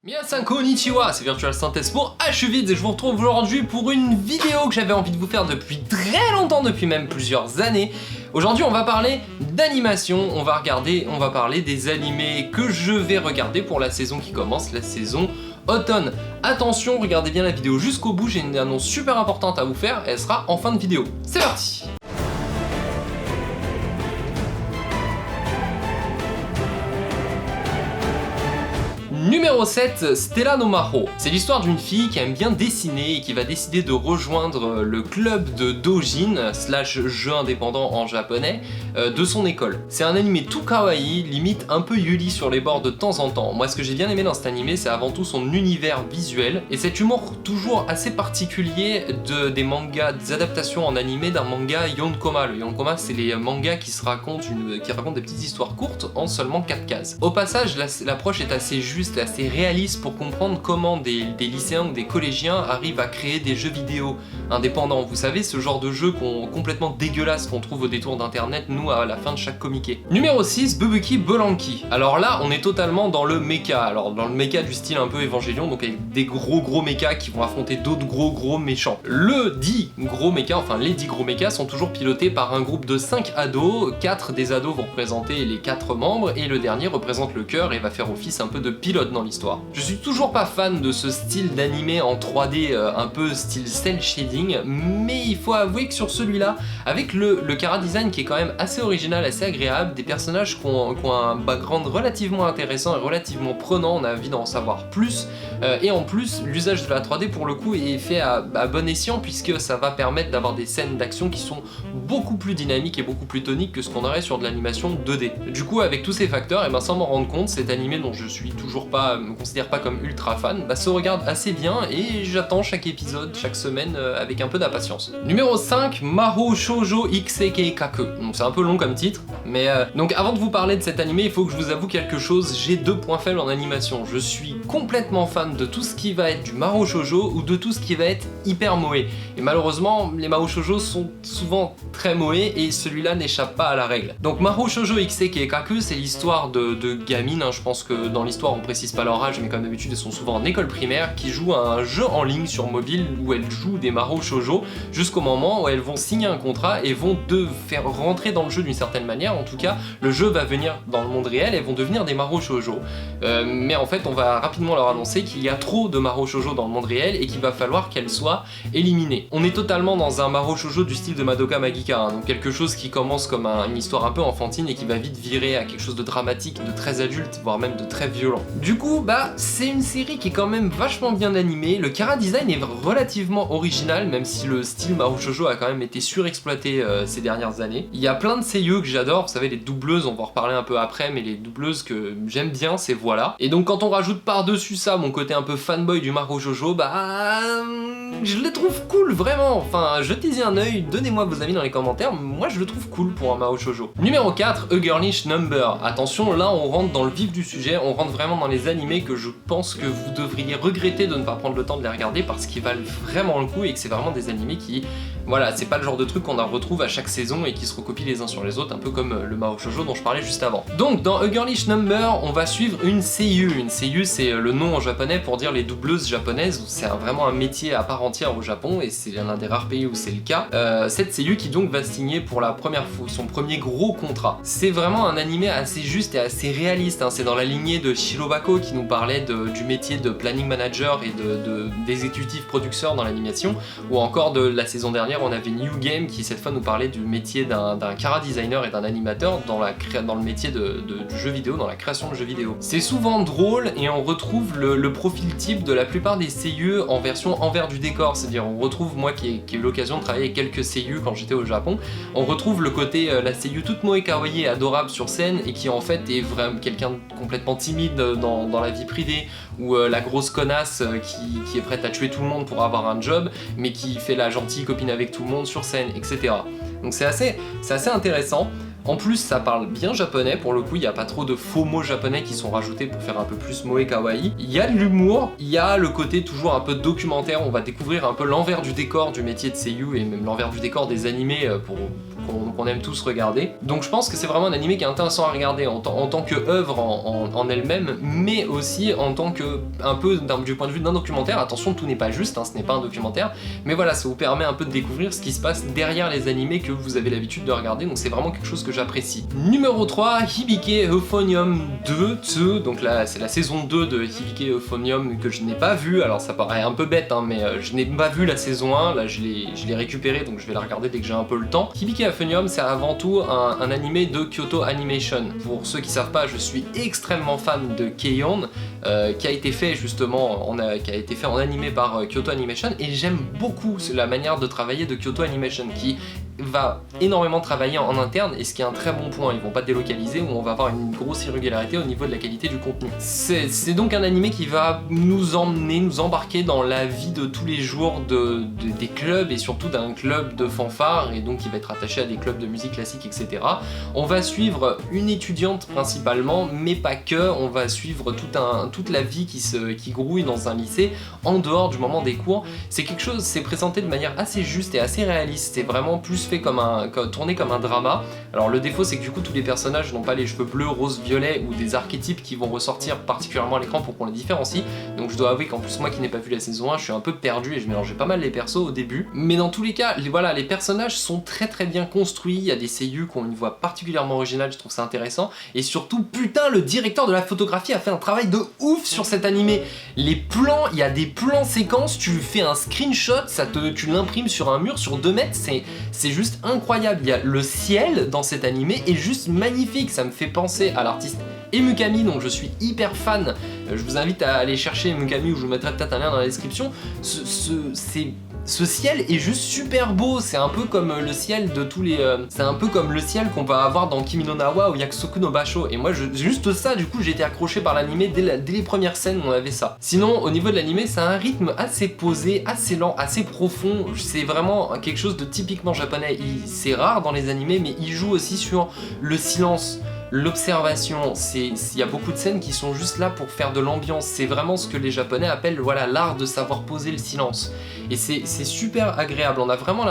Minasan konnichiwa, c'est Virtual Synthèse pour H8 et je vous retrouve aujourd'hui pour une vidéo que j'avais envie de vous faire depuis très longtemps, depuis même plusieurs années. Aujourd'hui on va parler d'animation, on va parler des animés que je vais regarder pour la saison qui commence, la saison automne. Attention, regardez bien la vidéo jusqu'au bout, j'ai une annonce super importante à vous faire, elle sera en fin de vidéo. C'est parti! Numéro 7, Stella no Maho. C'est l'histoire d'une fille qui aime bien dessiner et qui va décider de rejoindre le club de doujin, slash jeu indépendant en japonais, de son école. C'est un animé tout kawaii, limite un peu yuli sur les bords de temps en temps. Moi ce que j'ai bien aimé dans cet animé, c'est avant tout son univers visuel et cet humour toujours assez particulier des mangas, des adaptations en animé d'un manga Yonkoma. Le Yonkoma, c'est les mangas qui racontent des petites histoires courtes en seulement 4 cases. Au passage, l'approche est assez juste, assez réaliste pour comprendre comment des lycéens ou des collégiens arrivent à créer des jeux vidéo indépendants. Vous savez, ce genre de jeu complètement dégueulasse qu'on trouve au détour d'internet, nous, à la fin de chaque comiqué. Numéro 6, Bubuki Bolanki. Alors là, on est totalement dans le mecha. Alors dans le mecha du style un peu Evangelion, donc avec des gros mechas qui vont affronter d'autres gros méchants. Les 10 gros mechas sont toujours pilotés par un groupe de 5 ados. 4 des ados vont représenter les 4 membres et le dernier représente le cœur et va faire office un peu de pilote dans l'histoire. Je suis toujours pas fan de ce style d'animé en 3D un peu style cel shading, mais il faut avouer que sur celui-là, avec le chara design qui est quand même assez original, assez agréable, des personnages qui ont un background relativement intéressant et relativement prenant, on a envie d'en savoir plus, et en plus l'usage de la 3D pour le coup est fait à bon escient puisque ça va permettre d'avoir des scènes d'action qui sont beaucoup plus dynamiques et beaucoup plus toniques que ce qu'on aurait sur de l'animation 2D. Du coup avec tous ces facteurs, et sans m'en rendre compte, cet animé dont je suis toujours me considère pas comme ultra fan, se regarde assez bien et j'attends chaque épisode, chaque semaine avec un peu d'impatience. Numéro 5, Mahou Shoujo Ikseikei Kaku. Donc c'est un peu long comme titre, mais donc avant de vous parler de cet animé, il faut que je vous avoue quelque chose, j'ai 2 points faibles en animation. Je suis complètement fan de tout ce qui va être du Mahou Shoujo ou de tout ce qui va être hyper moé. Et malheureusement, les Mahou Shoujo sont souvent très moé et celui-là n'échappe pas à la règle. Donc Mahou Shoujo Ikseikei Kaku, c'est l'histoire de gamines, je pense que dans l'histoire on précise pas leur âge, mais comme d'habitude elles sont souvent en école primaire, qui jouent à un jeu en ligne sur mobile où elles jouent des Mahou Shoujo jusqu'au moment où elles vont signer un contrat et vont faire rentrer dans le jeu d'une certaine manière. En tout cas, le jeu va venir dans le monde réel et vont devenir des Mahou Shoujo. Mais en fait, on va rapidement leur annoncer qu'il y a trop de Mahou Shoujo dans le monde réel et qu'il va falloir qu'elles soient éliminées. On est totalement dans un Mahou Shoujo du style de Madoka Magica, donc quelque chose qui commence comme une histoire un peu enfantine et qui va vite virer à quelque chose de dramatique, de très adulte, voire même de très violent. Du coup, c'est une série qui est quand même vachement bien animée, le chara design est relativement original, même si le style Mahou Shoujo a quand même été surexploité ces dernières années. Il y a plein de seiyuu que j'adore, vous savez les doubleuses, on va en reparler un peu après, mais les doubleuses que j'aime bien, c'est voilà. Et donc quand on rajoute par-dessus ça mon côté un peu fanboy du Mahou Shoujo, je le trouve cool, vraiment. Enfin, jetez-y un œil, donnez-moi vos avis dans les commentaires, moi je le trouve cool pour un Mahou Shoujo. Numéro 4, A Girlish Number. Attention, là on rentre dans le vif du sujet, on rentre vraiment dans les animés que je pense que vous devriez regretter de ne pas prendre le temps de les regarder parce qu'ils valent vraiment le coup et que c'est vraiment des animés qui, voilà, c'est pas le genre de truc qu'on retrouve à chaque saison et qui se recopient les uns sur les autres, un peu comme le Mahou Shoujo dont je parlais juste avant. Donc dans A Girlish Number, on va suivre une seiyuu. Une seiyuu, c'est le nom en japonais pour dire les doubleuses japonaises, c'est vraiment un métier à part entière au Japon et c'est l'un des rares pays où c'est le cas. Cette seiyuu qui donc va signer pour la première fois son premier gros contrat. C'est vraiment un animé assez juste et assez réaliste, c'est dans la lignée de Shirobako qui nous parlait du métier de planning manager et d'exécutif producteur dans l'animation, ou encore de la saison dernière on avait New Game qui cette fois nous parlait du métier d'un chara designer et d'un animateur dans le métier du jeu vidéo, dans la création de jeux vidéo. C'est souvent drôle et on retrouve le profil type de la plupart des seiyuu en version envers du décor, c'est-à-dire on retrouve, moi qui ai eu l'occasion de travailler avec quelques seiyuu quand j'étais au Japon, on retrouve le côté la seiyuu toute moe kawaii et adorable sur scène et qui en fait est vraiment quelqu'un de complètement timide dans la vie privée, ou la grosse connasse qui est prête à tuer tout le monde pour avoir un job, mais qui fait la gentille copine avec tout le monde sur scène, etc. Donc c'est assez intéressant. En plus, ça parle bien japonais, pour le coup, il n'y a pas trop de faux mots japonais qui sont rajoutés pour faire un peu plus moe kawaii. Il y a de l'humour, il y a le côté toujours un peu documentaire, on va découvrir un peu l'envers du décor du métier de seiyuu et même l'envers du décor des animés pour qu'on aime tous regarder. Donc je pense que c'est vraiment un animé qui est intéressant à regarder en tant que œuvre en elle-même, mais aussi en tant que, un peu du point de vue d'un documentaire. Attention, tout n'est pas juste, ce n'est pas un documentaire, mais voilà, ça vous permet un peu de découvrir ce qui se passe derrière les animés que vous avez l'habitude de regarder, donc c'est vraiment quelque chose que j'apprécie. Numéro 3, Hibike Euphonium 2, donc là c'est la saison 2 de Hibike Euphonium que je n'ai pas vu. Alors ça paraît un peu bête, mais je n'ai pas vu la saison 1, là je l'ai récupéré, donc je vais la regarder dès que j'ai un peu le temps. Hibike Euphonium, c'est avant tout un animé de Kyoto Animation. Pour ceux qui savent pas, je suis extrêmement fan de Keion, qui a été fait justement, qui a été fait en animé par Kyoto Animation, et j'aime beaucoup la manière de travailler de Kyoto Animation, qui va énormément travailler en interne, et ce qui est un très bon point. Ils vont pas délocaliser, où on va avoir une grosse irrégularité au niveau de la qualité du contenu. C'est donc un animé qui va nous emmener, nous embarquer dans la vie de tous les jours des clubs, et surtout d'un club de fanfare, et donc qui va être attaché à des clubs de musique classique, etc. On va suivre une étudiante principalement, mais pas que. On va suivre toute la vie qui grouille dans un lycée en dehors du moment des cours. C'est quelque chose, c'est présenté de manière assez juste et assez réaliste. C'est vraiment plus fait tourné comme un drama. Alors le défaut, c'est que du coup tous les personnages n'ont pas les cheveux bleus, roses, violets, ou des archétypes qui vont ressortir particulièrement à l'écran pour qu'on les différencie. Donc je dois avouer qu'en plus moi qui n'ai pas vu la saison 1, je suis un peu perdu et je mélangeais pas mal les persos au début. Mais dans tous les cas, les personnages sont très très bien construits. Il y a des seiyuu qui ont une voix particulièrement originale, je trouve ça intéressant. Et surtout, putain, le directeur de la photographie a fait un travail de ouf sur cet animé. Les plans, il y a des plans séquences, tu fais un screenshot, tu l'imprimes sur un mur sur 2 mètres, c'est juste incroyable. Il y a le ciel dans cet animé est juste magnifique, ça me fait penser à l'artiste Emukami, donc je suis hyper fan. Je vous invite à aller chercher Emukami, ou je vous mettrai peut-être un lien dans la description. Ce ciel est juste super beau, c'est un peu comme le ciel de tous les... c'est un peu comme le ciel qu'on va avoir dans Kimi no Na wa ou Yakusoku no Basho, et moi juste ça, du coup j'ai été accroché par l'animé dès les premières scènes où on avait ça. Sinon au niveau de l'animé, c'est un rythme assez posé, assez lent, assez profond, c'est vraiment quelque chose de typiquement japonais. C'est rare dans les animés, mais il joue aussi sur le silence, l'observation. Il y a beaucoup de scènes qui sont juste là pour faire de l'ambiance. C'est vraiment ce que les japonais appellent l'art de savoir poser le silence. Et c'est super agréable. On a vraiment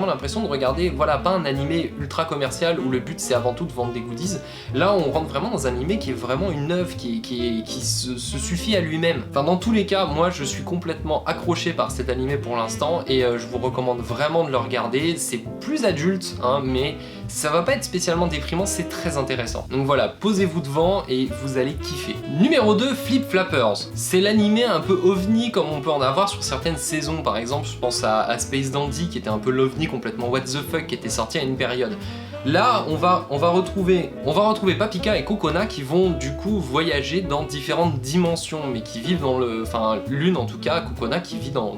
l'impression de regarder pas un animé ultra commercial où le but c'est avant tout de vendre des goodies. Là on rentre vraiment dans un animé qui est vraiment une œuvre qui se suffit à lui-même. Enfin dans tous les cas, moi je suis complètement accroché par cet animé pour l'instant, et je vous recommande vraiment de le regarder. C'est plus adulte, mais ça va pas être spécialement déprimant, c'est très intéressant. Donc voilà, posez-vous devant et vous allez kiffer. Numéro 2, Flip Flappers. C'est l'animé un peu ovni comme on peut en avoir sur certaines saisons. Par exemple, je pense à Space Dandy qui était un peu l'ovni complètement what the fuck qui était sorti à une période. Là, on va retrouver Paprika et Kokona qui vont du coup voyager dans différentes dimensions, mais qui vivent l'une en tout cas, Kokona qui vit dans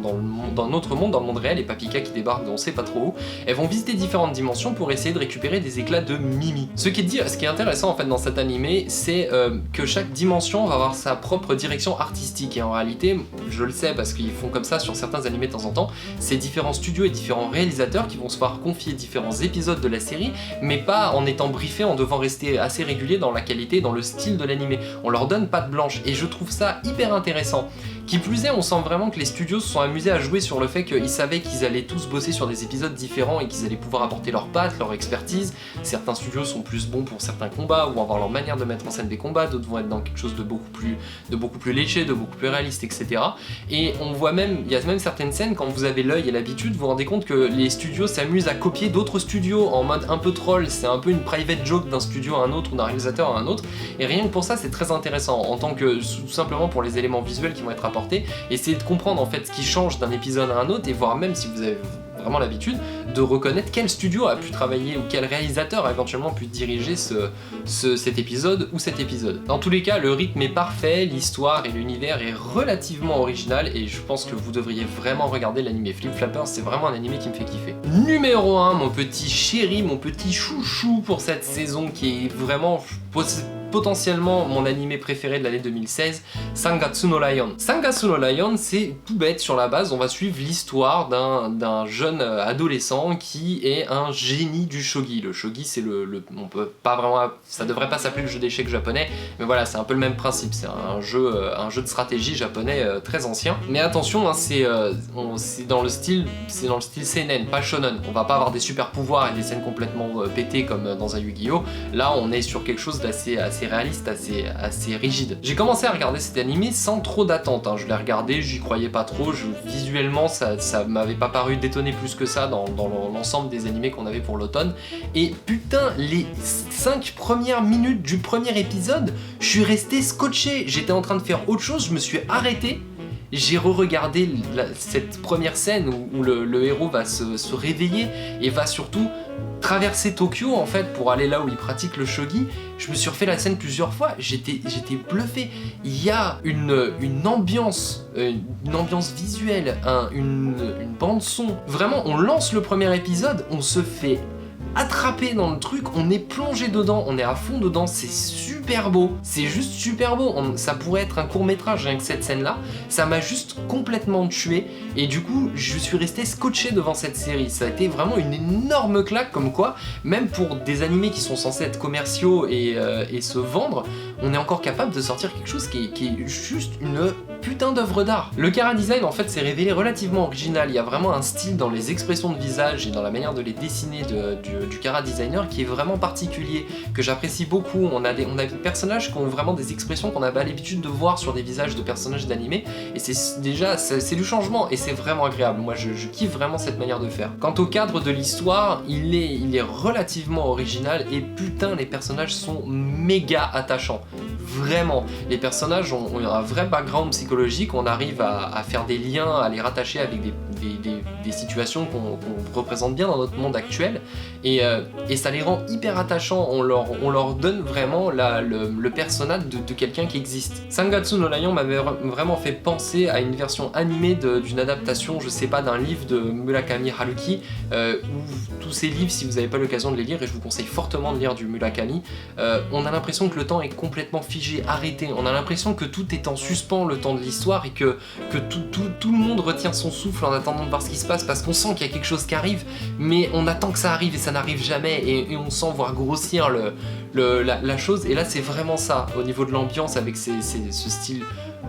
notre monde, dans le monde réel, et Paprika qui débarque on sait pas trop où. Elles vont visiter différentes dimensions pour essayer de récupérer des éclats de Mimi. Ce qui est intéressant en fait dans cet animé, c'est que chaque dimension va avoir sa propre direction artistique, et en réalité, je le sais parce qu'ils font comme ça sur certains animés de temps en temps, c'est différents studios et différents réalisateurs qui vont se voir confier différents épisodes de la série, mais pas en étant briefés, en devant rester assez régulier dans la qualité et dans le style de l'animé. On leur donne patte blanche, et je trouve ça hyper intéressant. Qui plus est, on sent vraiment que les studios se sont amusés à jouer sur le fait qu'ils savaient qu'ils allaient tous bosser sur des épisodes différents et qu'ils allaient pouvoir apporter leur patte, leur expertise. Certains studios sont plus bons pour certains combats, ou vont avoir leur manière de mettre en scène des combats, d'autres vont être dans quelque chose de beaucoup plus léché, de beaucoup plus réaliste, etc. Et on voit même, il y a même certaines scènes, quand vous avez l'œil et l'habitude, vous vous rendez compte que les studios s'amusent à copier d'autres studios en mode un peu troll. C'est un peu une private joke d'un studio à un autre, ou d'un réalisateur à un autre, et rien que pour ça c'est très intéressant, en tant que tout simplement pour les éléments visuels qui vont être apportés. Essayez de comprendre en fait ce qui change d'un épisode à un autre, et voir même si vous avez vraiment l'habitude de reconnaître quel studio a pu travailler, ou quel réalisateur a éventuellement pu diriger cet épisode ou cet épisode. Dans tous les cas, le rythme est parfait, l'histoire et l'univers est relativement original, et je pense que vous devriez vraiment regarder l'animé Flip Flappers, c'est vraiment un animé qui me fait kiffer. Numéro 1, mon petit chéri, mon petit chouchou pour cette saison, qui est vraiment... potentiellement mon animé préféré de l'année 2016, Sangatsu no Lion. Sangatsu no Lion, c'est tout bête sur la base, on va suivre l'histoire d'un jeune adolescent qui est un génie du shogi. Le shogi, c'est on peut pas vraiment, ça devrait pas s'appeler le jeu d'échecs japonais, mais voilà, c'est un peu le même principe, c'est un jeu de stratégie japonais très ancien. Mais attention, hein, c'est dans le style seinen, pas shonen. On va pas avoir des super pouvoirs et des scènes complètement pétées comme dans un Yu-Gi-Oh! Là, on est sur quelque chose d'assez réaliste, assez rigide. J'ai commencé à regarder cet animé sans trop d'attente. Hein. Je l'ai regardé, j'y croyais pas trop. Visuellement, ça m'avait pas paru détonner plus que ça dans l'ensemble des animés qu'on avait pour l'automne. Et putain, les 5 premières minutes du premier épisode, je suis resté scotché. J'étais en train de faire autre chose, je me suis arrêté. J'ai re-regardé cette première scène où le héros va se réveiller et va surtout traverser Tokyo en fait pour aller là où il pratique le shogi. Je me suis refait la scène plusieurs fois, j'étais bluffé. Il y a une ambiance visuelle, une bande son. Vraiment, on lance le premier épisode, on se fait attrapé dans le truc, on est plongé dedans, on est à fond dedans, c'est super beau, c'est juste super beau, ça pourrait être un court-métrage rien que cette scène-là, ça m'a juste complètement tué, et du coup, je suis resté scotché devant cette série, ça a été vraiment une énorme claque, comme quoi, même pour des animés qui sont censés être commerciaux et se vendre, on est encore capable de sortir quelque chose qui est juste une putain d'œuvre d'art. Le chara-design en fait s'est révélé relativement original, il y a vraiment un style dans les expressions de visage et dans la manière de les dessiner du chara-designer qui est vraiment particulier, que j'apprécie beaucoup. On a des personnages qui ont vraiment des expressions qu'on n'a pas l'habitude de voir sur des visages de personnages d'animé, et c'est du changement et c'est vraiment agréable. Moi je kiffe vraiment cette manière de faire. Quant au cadre de l'histoire, il est relativement original et putain les personnages sont méga attachants. Vraiment, les personnages ont un vrai background psychologique, on arrive à faire des liens, à les rattacher avec des situations qu'on représente bien dans notre monde actuel, et ça les rend hyper attachants, on leur donne vraiment le personnage de quelqu'un qui existe. Sangatsu no Lion m'avait vraiment fait penser à une version animée d'une adaptation, je sais pas, d'un livre de Murakami Haruki, où tous ces livres, si vous n'avez pas l'occasion de les lire, et je vous conseille fortement de lire du Murakami, on a l'impression que le temps est complètement figé, arrêté, on a l'impression que tout est en suspens le temps de l'histoire et que tout le monde retient son souffle en attendant de voir ce qui se passe, parce qu'on sent qu'il y a quelque chose qui arrive, mais on attend que ça arrive et ça n'arrive jamais, et on sent voir grossir la chose, et là c'est vraiment ça, au niveau de l'ambiance, avec ce style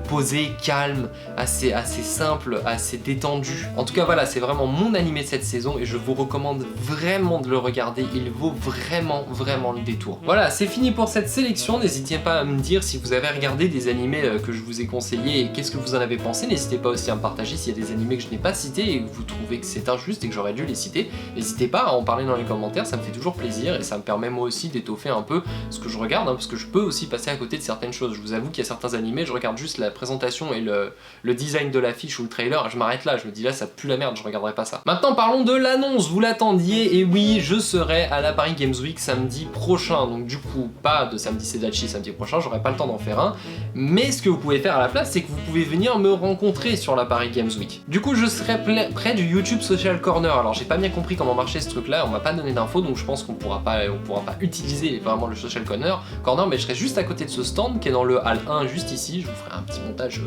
posé, calme, assez simple, assez détendu. En tout cas voilà, c'est vraiment mon animé de cette saison et je vous recommande vraiment de le regarder, il vaut vraiment le détour. Voilà, c'est fini pour cette sélection, n'hésitez pas à me dire si vous avez regardé des animés que je vous ai conseillés et qu'est-ce que vous en avez pensé, n'hésitez pas aussi à me partager s'il y a des animés que je n'ai pas cités et que vous trouvez que c'est injuste et que j'aurais dû les citer, n'hésitez pas à en parler dans les commentaires, ça me fait toujours plaisir et ça me permet moi aussi d'étoffer un peu ce que je regarde, hein, parce que je peux aussi passer à côté de certaines choses. Je vous avoue qu'il y a certains animés, je regarde juste la présentation et le design de l'affiche ou le trailer, je m'arrête là, je me dis là ça pue la merde, je regarderai pas ça. Maintenant parlons de l'annonce, vous l'attendiez, et oui, je serai à la Paris Games Week samedi prochain, donc du coup pas de samedi Sedachi samedi prochain, j'aurai pas le temps d'en faire un, mais ce que vous pouvez faire à la place, c'est que vous pouvez venir me rencontrer sur la Paris Games Week. Du coup je serai près du YouTube Social Corner, alors j'ai pas bien compris comment marchait ce truc là, on m'a pas donné d'infos, donc je pense qu'on pourra pas utiliser vraiment le Social Corner, mais je serai juste à côté de ce stand qui est dans le hall 1 juste ici, je vous ferai un petit montage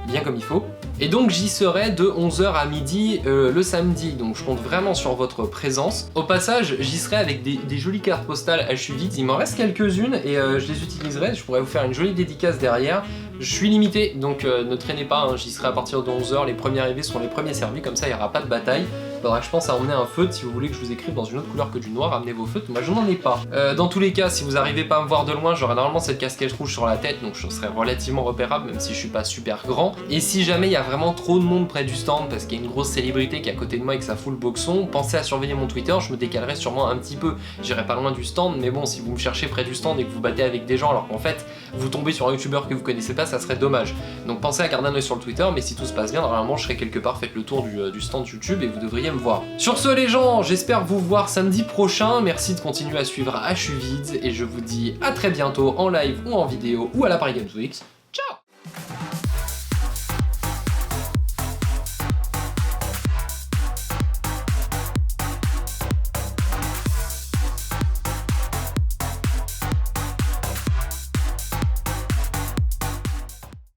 bien comme il faut. Et donc j'y serai de 11h à midi le samedi, donc je compte vraiment sur votre présence. Au passage, j'y serai avec des jolies cartes postales HU-Vids, il m'en reste quelques-unes et je les utiliserai, je pourrais vous faire une jolie dédicace derrière. Je suis limité, donc ne traînez pas, hein, j'y serai à partir de 11h, les premiers arrivés seront les premiers servis, comme ça il n'y aura pas de bataille. Faudra que je pense à emmener un feutre, si vous voulez que je vous écrive dans une autre couleur que du noir, amenez vos feutres, moi je n'en ai pas. Dans tous les cas, si vous arrivez pas à me voir de loin, j'aurai normalement cette casquette rouge sur la tête, donc je serai relativement repérable, même si je suis pas super grand. Et si jamais il y a vraiment trop de monde près du stand, parce qu'il y a une grosse célébrité qui est à côté de moi et que ça fout le boxon, pensez à surveiller mon Twitter, je me décalerai sûrement un petit peu. J'irai pas loin du stand, mais bon, si vous me cherchez près du stand et que vous battez avec des gens, alors qu'en fait, vous tombez sur un youtubeur que vous connaissez pas, ça serait dommage. Donc pensez à garder un œil sur le Twitter, mais si tout se passe bien, normalement je serai quelque part, faites le tour du stand YouTube et vous devriez me voir. Sur ce les gens, j'espère vous voir samedi prochain, merci de continuer à suivre HU-Vids et je vous dis à très bientôt en live ou en vidéo ou à la Paris Games Week.